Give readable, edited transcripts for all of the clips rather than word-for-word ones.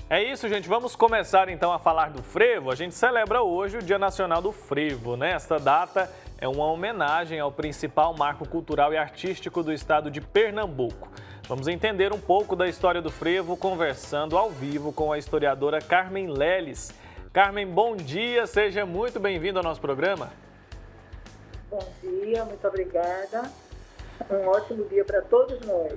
É isso, gente. Vamos começar então a falar do frevo. A gente celebra hoje o Dia Nacional do Frevo, né? Esta data é uma homenagem ao principal marco cultural e artístico do estado de Pernambuco. Vamos entender um pouco da história do frevo conversando ao vivo com a historiadora Carmen Leles. Carmen, bom dia, seja muito bem-vindo ao nosso programa. Bom dia, muito obrigada. Um ótimo dia para todos nós.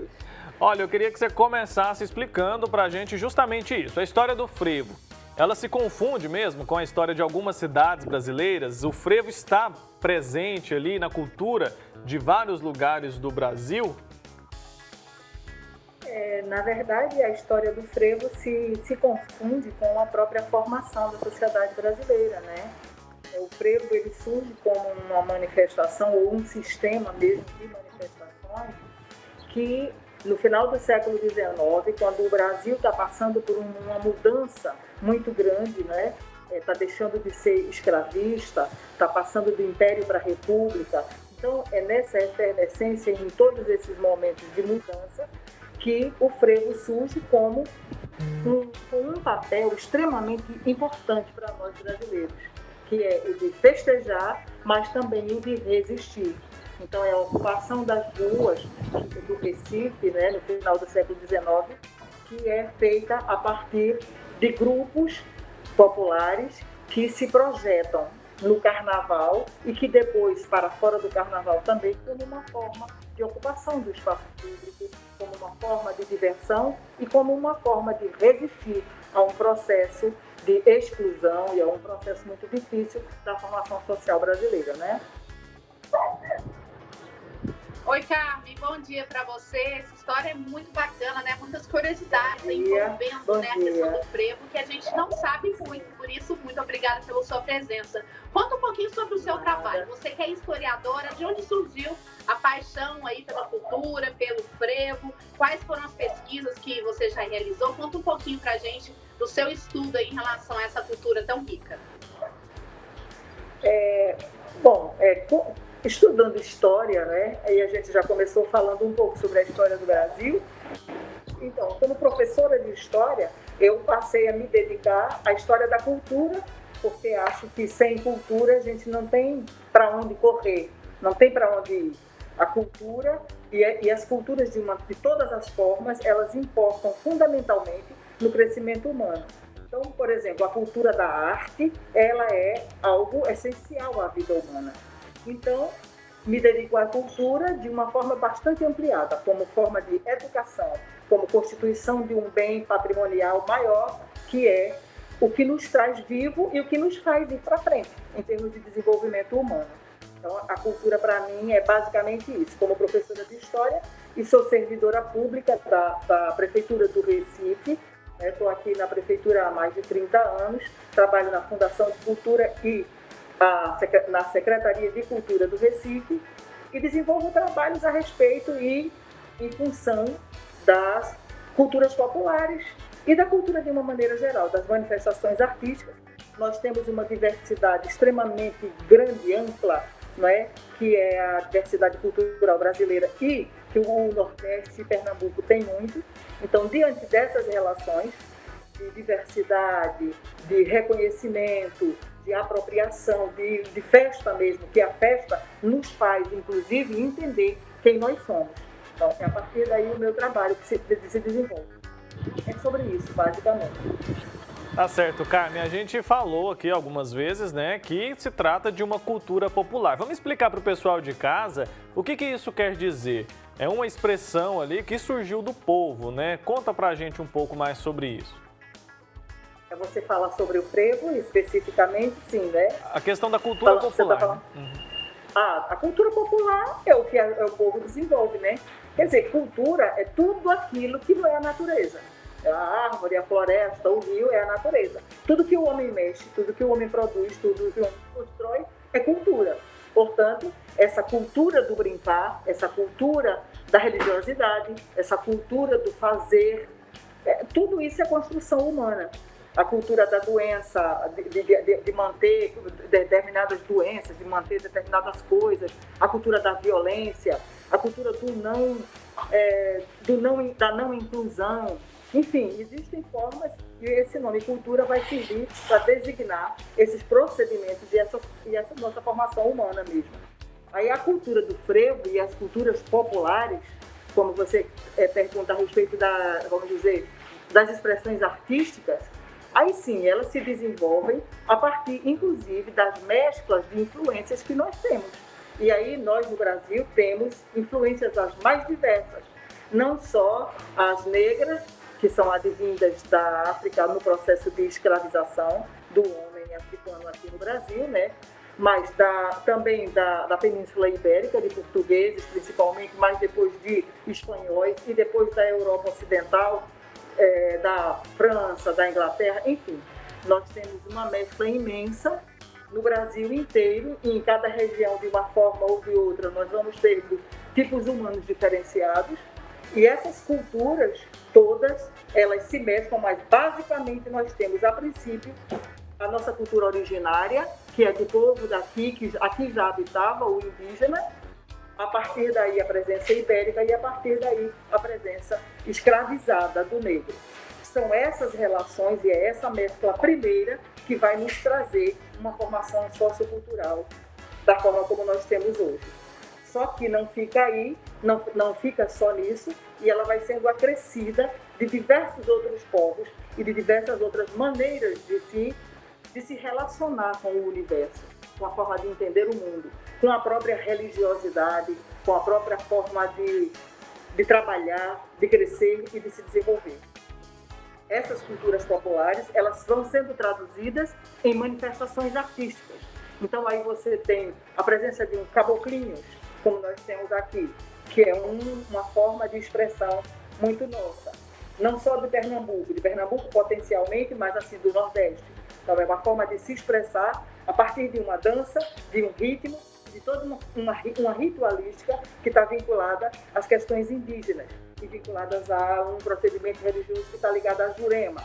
Olha, eu queria que você começasse explicando para a gente justamente isso, a história do frevo. Ela se confunde mesmo com a história de algumas cidades brasileiras? O frevo está presente ali na cultura de vários lugares do Brasil? Na verdade, a história do frevo se confunde com a própria formação da sociedade brasileira, né? O frevo ele surge como uma manifestação ou um sistema mesmo de manifestações que no final do século XIX, quando o Brasil está passando por uma mudança muito grande, né? Está deixando de ser escravista, está passando do império para a república. Então, é nessa efervescência, em todos esses momentos de mudança, que o frevo surge como um papel extremamente importante para nós brasileiros, que é o de festejar, mas também o de resistir. Então, é a ocupação das ruas do Recife, né, no final do século XIX, que é feita a partir de grupos populares que se projetam no carnaval e que depois, para fora do carnaval também, como uma forma de ocupação do espaço público, como uma forma de diversão e como uma forma de resistir a um processo de exclusão e a um processo muito difícil da formação social brasileira, né? Oi, Carmen, bom dia para você. Essa história é muito bacana, né? Muitas curiosidades envolvendo, né, a questão do frevo, que a gente não sabe muito. Por isso, muito obrigada pela sua presença. Conta um pouquinho sobre o seu trabalho. Você que é historiadora, de onde surgiu a paixão aí pela cultura, pelo frevo? Quais foram as pesquisas que você já realizou? Conta um pouquinho pra gente do seu estudo aí em relação a essa cultura tão rica. Estudando história, né? Aí a gente já começou falando um pouco sobre a história do Brasil. Então, como professora de história, eu passei a me dedicar à história da cultura, porque acho que sem cultura a gente não tem para onde correr, não tem para onde ir. A cultura e as culturas de todas as formas, elas importam fundamentalmente no crescimento humano. Então, por exemplo, a cultura da arte, ela é algo essencial à vida humana. Então, me dedico à cultura de uma forma bastante ampliada, como forma de educação, como constituição de um bem patrimonial maior, que é o que nos traz vivo e o que nos faz ir para frente, em termos de desenvolvimento humano. Então, a cultura, para mim, é basicamente isso. Como professora de História e sou servidora pública da Prefeitura do Recife, estou aqui na Prefeitura há mais de 30 anos, trabalho na Fundação de Cultura e na Secretaria de Cultura do Recife e desenvolvo trabalhos a respeito e em função das culturas populares e da cultura de uma maneira geral, das manifestações artísticas. Nós temos uma diversidade extremamente grande e ampla, não é? Que é a diversidade cultural brasileira e que o Nordeste e Pernambuco tem muito. Então, diante dessas relações de diversidade, de reconhecimento, de apropriação, de festa mesmo, que a festa nos faz, inclusive, entender quem nós somos. Então, é a partir daí o meu trabalho que se desenvolve. É sobre isso, basicamente. Tá certo, Carmen. A gente falou aqui algumas vezes, né, que se trata de uma cultura popular. Vamos explicar para o pessoal de casa o que isso quer dizer. É uma expressão ali que surgiu do povo, né? Conta pra gente um pouco mais sobre isso. Você fala sobre o frevo, especificamente, sim, né? A questão da cultura popular. Tá a cultura popular é o que o povo desenvolve, né? Quer dizer, cultura é tudo aquilo que não é a natureza. A árvore, a floresta, o rio é a natureza. Tudo que o homem mexe, tudo que o homem produz, tudo que o homem constrói é cultura. Portanto, essa cultura do brincar, essa cultura da religiosidade, essa cultura do fazer, tudo isso é construção humana. A cultura da doença, de manter determinadas doenças, de manter determinadas coisas, a cultura da violência, a cultura da não inclusão, Enfim, existem formas e esse nome cultura vai servir para designar esses procedimentos e essa nossa formação humana mesmo. Aí a cultura do frevo e as culturas populares, como você pergunta a respeito das expressões artísticas, aí sim, elas se desenvolvem a partir, inclusive, das mesclas de influências que nós temos. E aí nós, no Brasil, temos influências as mais diversas. Não só as negras, que são advindas da África no processo de escravização do homem africano aqui no Brasil, né? Mas também da Península Ibérica, de portugueses principalmente, mas depois de espanhóis e depois da Europa Ocidental, da França, da Inglaterra, enfim. Nós temos uma mescla imensa no Brasil inteiro e em cada região, de uma forma ou de outra, nós vamos ter tipos humanos diferenciados. E essas culturas todas, elas se mesclam, mas basicamente nós temos, a princípio, a nossa cultura originária, que é do povo daqui, que aqui já habitava, o indígena, a partir daí a presença ibérica e a partir daí a presença escravizada do negro. São essas relações e é essa mescla primeira que vai nos trazer uma formação sociocultural da forma como nós temos hoje. Só que não fica aí, não fica só nisso, e ela vai sendo acrescida de diversos outros povos e de diversas outras maneiras de se relacionar com o universo, com a forma de entender o mundo, com a própria religiosidade, com a própria forma de trabalhar, de crescer e de se desenvolver. Essas culturas populares, elas vão sendo traduzidas em manifestações artísticas. Então aí você tem a presença de um caboclinhos, como nós temos aqui, que é uma forma de expressão muito nossa. Não só de Pernambuco potencialmente, mas assim do Nordeste. Então é uma forma de se expressar a partir de uma dança, de um ritmo, de toda uma ritualística que está vinculada às questões indígenas e vinculadas a um procedimento religioso que está ligado à Jurema,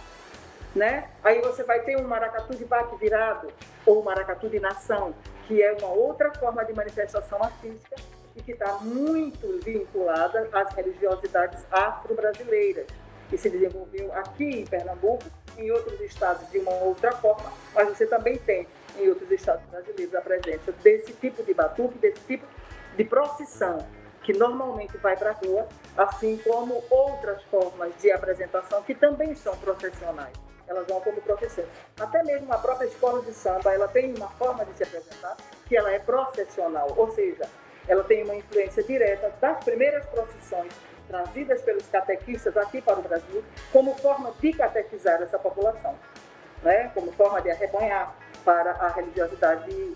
né? Aí você vai ter um maracatu de baque virado ou maracatu de nação, que é uma outra forma de manifestação artística e que está muito vinculada às religiosidades afro-brasileiras, que se desenvolveu aqui em Pernambuco, em outros estados de uma outra forma, mas você também tem em outros estados brasileiros a presença desse tipo de batuque, desse tipo de procissão, que normalmente vai para a rua, assim como outras formas de apresentação que também são processionais. Elas vão como procissão. Até mesmo a própria escola de samba, ela tem uma forma de se apresentar que ela é processional, ou seja, ela tem uma influência direta das primeiras procissões trazidas pelos catequistas aqui para o Brasil, como forma de catequizar essa população, né? Como forma de arrebanhar para a religiosidade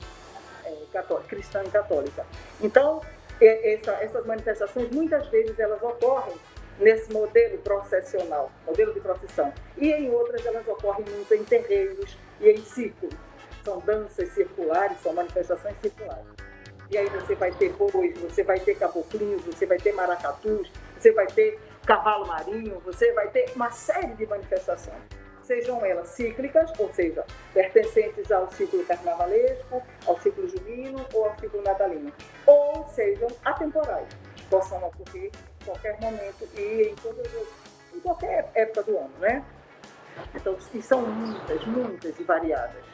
cristã e católica. Então, essas manifestações, muitas vezes, elas ocorrem nesse modelo processional, modelo de procissão. E em outras, elas ocorrem muito em terreiros e em círculos. São danças circulares, são manifestações circulares. E aí você vai ter bois, você vai ter caboclinhos, você vai ter maracatus, você vai ter cavalo marinho, você vai ter uma série de manifestações. Sejam elas cíclicas, ou seja, pertencentes ao ciclo carnavalesco, ao ciclo junino ou ao ciclo natalino. Ou sejam atemporais, possam ocorrer em qualquer momento e em qualquer época do ano, né? Então, e são muitas e variadas.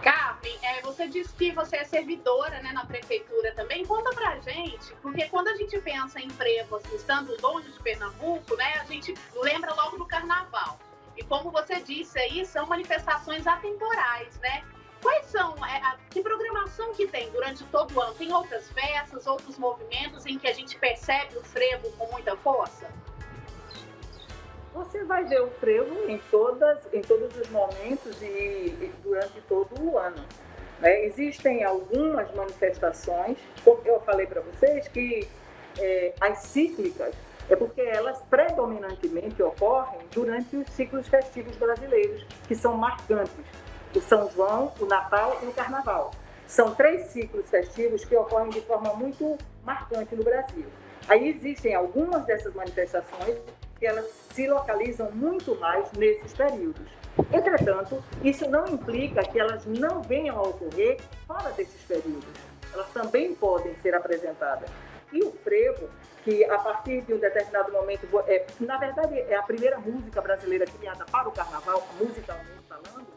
Carmen, você disse que você é servidora, né, na prefeitura também. Conta pra gente, porque quando a gente pensa em frevo, assim, estando longe de Pernambuco, né, a gente lembra logo do carnaval. E como você disse aí, são manifestações atemporais, né? Quais são, que programação que tem durante todo o ano? Tem outras festas, outros movimentos em que a gente percebe o frevo com muita força? Você vai ver o frevo em todos os momentos e durante todo o ano, né? Existem algumas manifestações, como eu falei para vocês, que as cíclicas é porque elas predominantemente ocorrem durante os ciclos festivos brasileiros, que são marcantes: o São João, o Natal e o Carnaval. São 3 ciclos festivos que ocorrem de forma muito marcante no Brasil. Aí existem algumas dessas manifestações que elas se localizam muito mais nesses períodos. Entretanto, isso não implica que elas não venham a ocorrer fora desses períodos. Elas também podem ser apresentadas. E o frevo, que a partir de um determinado momento, na verdade é a primeira música brasileira criada para o carnaval, musicalmente falando.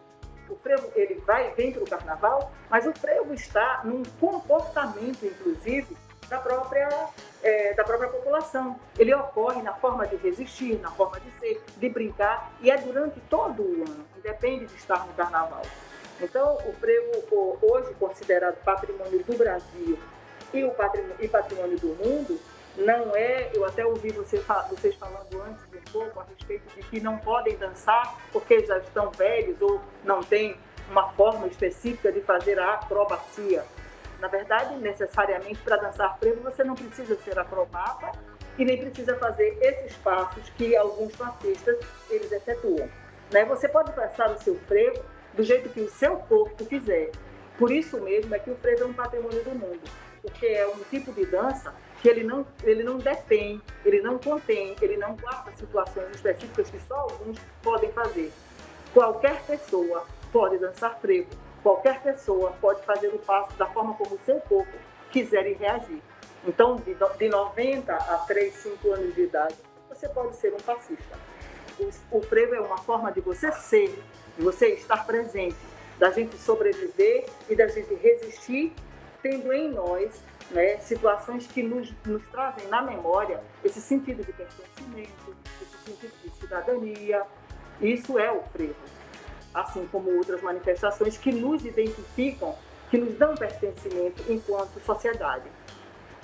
O frevo ele vem para o carnaval, mas o frevo está num comportamento, inclusive, da própria população. Ele ocorre na forma de resistir, na forma de ser, de brincar, e é durante todo o ano, independe de estar no carnaval. Então, o frevo, hoje considerado patrimônio do Brasil e patrimônio do mundo, não é, eu até ouvi vocês falando antes um pouco a respeito de que não podem dançar porque já estão velhos ou não têm uma forma específica de fazer a acrobacia. Na verdade, necessariamente, para dançar frevo, você não precisa ser acrobata e nem precisa fazer esses passos que alguns passistas eles efetuam. Né? Você pode passar o seu frevo do jeito que o seu corpo quiser. Por isso mesmo é que o frevo é um patrimônio do mundo, porque é um tipo de dança que ele não detém, ele não contém, ele não guarda situações específicas que só alguns podem fazer. Qualquer pessoa pode dançar frevo, qualquer pessoa pode fazer o passo da forma como o seu corpo quiser e reagir. Então, de 90 a 3, 5 anos de idade, você pode ser um passista. O frevo é uma forma de você ser, de você estar presente, da gente sobreviver e da gente resistir, tendo em nós, né, situações que nos trazem na memória esse sentido de pertencimento, esse sentido de cidadania. Isso é o frevo. Assim como outras manifestações que nos identificam, que nos dão pertencimento enquanto sociedade.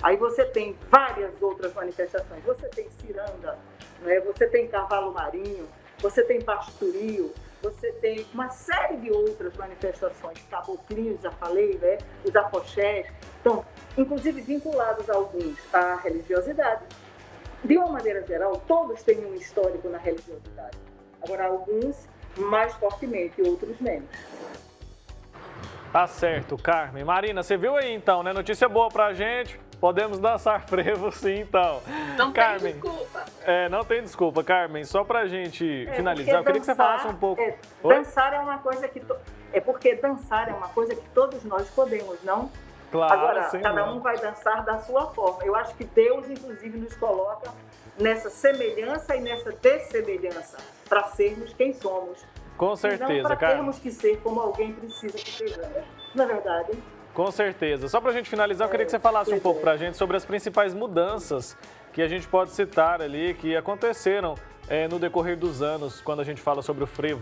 Aí você tem várias outras manifestações. Você tem ciranda, né? Você tem cavalo marinho, você tem pastorio, você tem uma série de outras manifestações, caboclinhos, já falei, né? Os afoxés. Então, inclusive vinculados a alguns à religiosidade. De uma maneira geral, todos têm um histórico na religiosidade. Agora, alguns mais fortemente, outros menos. Tá certo, Carmen. Marina, você viu aí então, né? Notícia boa pra gente. Podemos dançar frevo sim, então. Não Carmen, tem desculpa. Não tem desculpa, Carmen. Só pra gente finalizar, eu queria que você falasse um pouco. Dançar é uma coisa que... porque dançar é uma coisa que todos nós podemos, não? Claro, agora, sim, cada um vai dançar da sua forma. Eu acho que Deus, inclusive, nos coloca nessa semelhança e nessa dessemelhança para sermos quem somos. Com certeza, não para Carmen. termos que ser como alguém precisa que sejamos. Não é verdade? Com certeza. Só pra gente finalizar, eu queria que você falasse um pouco pra gente sobre as principais mudanças que a gente pode citar ali, que aconteceram no decorrer dos anos, quando a gente fala sobre o frevo.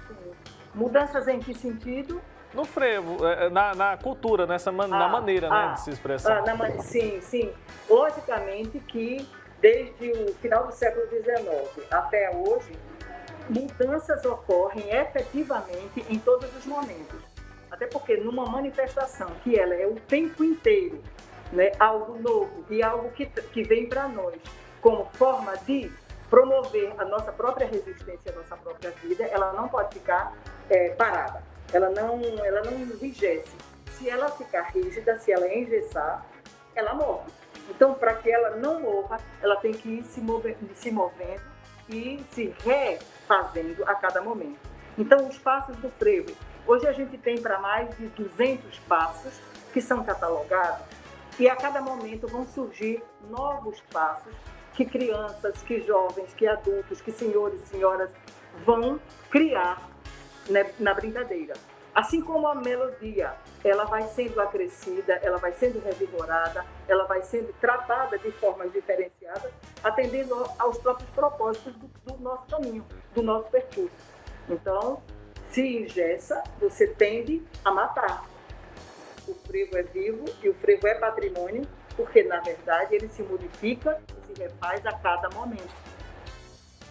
Sim. Mudanças em que sentido? No frevo, na cultura, na maneira né, de se expressar. Sim. Logicamente que desde o final do século XIX até hoje, mudanças ocorrem efetivamente em todos os momentos. Até porque numa manifestação que ela é o tempo inteiro, né, algo novo e algo que vem para nós como forma de promover a nossa própria resistência, a nossa própria vida, ela não pode ficar parada. Ela não enrijece. Se ela ficar rígida, se ela engessar, ela morre. Então, para que ela não morra, ela tem que ir se movendo e se refazendo a cada momento. Então, os passos do frevo. Hoje a gente tem para mais de 200 passos que são catalogados e a cada momento vão surgir novos passos que crianças, que jovens, que adultos, que senhores e senhoras vão criar, né, na brincadeira. Assim como a melodia, ela vai sendo acrescida, ela vai sendo revigorada, ela vai sendo tratada de formas diferenciadas, atendendo aos próprios propósitos do nosso caminho, do nosso percurso. Então, se engessa, você tende a matar. O frevo é vivo e o frevo é patrimônio, porque, na verdade, ele se modifica e se refaz a cada momento.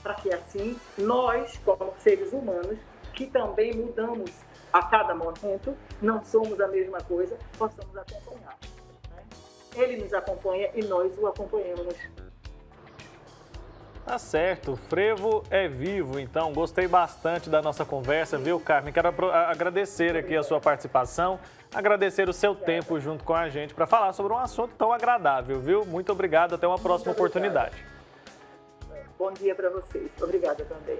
Para que, assim, nós, como seres humanos, que também mudamos a cada momento, não somos a mesma coisa, possamos acompanhar. Né? Ele nos acompanha e nós o acompanhamos. Tá certo, o frevo é vivo, então gostei bastante da nossa conversa, viu, Carmen? Quero agradecer aqui a sua participação, agradecer o seu tempo junto com a gente para falar sobre um assunto tão agradável, viu? Muito obrigado, até uma próxima oportunidade. Bom dia para vocês, obrigada também.